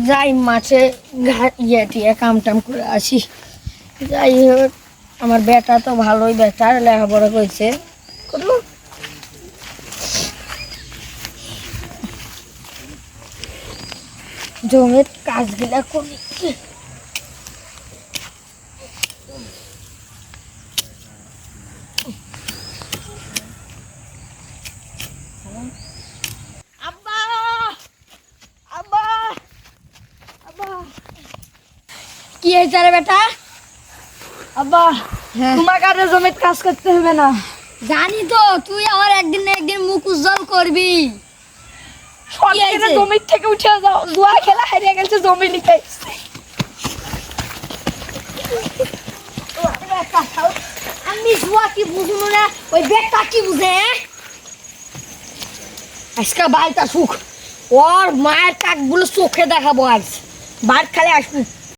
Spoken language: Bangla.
যাই মাঠে ইয়ে টিয়ে কাম টাম করে আসি। যাই হোক, আমার বেটা তো ভালোই, বেটার লেখাপড়া করছে, করলো জমির কাজগুলা করি। আব্বা আব্বা আব্বা, কি হয়েছে রে বেটা? আব্বা তোমাকে আর জমির কাজ করতে হবে না। জানি তো, তুই আমার একদিন না একদিন মুখ উজ্জ্বল করবি। জমির থেকে উঠে যাও, জুয়া খেলা হারিয়ে গেছে, জমি নিতে এসেছে। আমি জুয়া কি বুঝবো না, ওই বেটা কি বুঝে? আজকে বাড়িতে আসুক, ওর মায়ের কাকগুলো চোখে দেখাবো, আজ বাড়ি খালে আসুক।